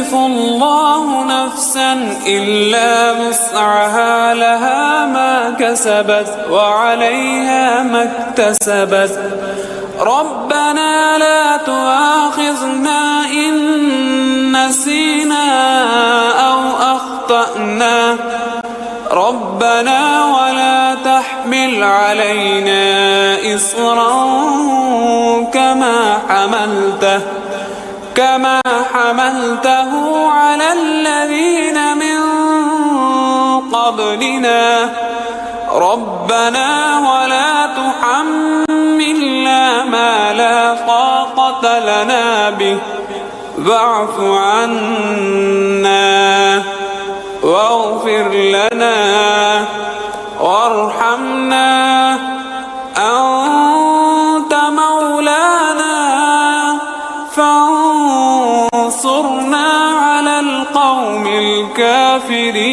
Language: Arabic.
يكلف الله نفسا إلا وسعها لها ما كسبت وعليها ما اكتسبت ربنا لا تؤاخذنا إن نسينا أو أخطأنا ربنا ولا تحمل علينا إصرا كما حملته على الذين من قبلنا ربنا ولا تحملنا ما لا طاقة لنا به واعف عنا واغفر لنا وارحمنا أنت مولانا فانصرنا على القوم الكافرين.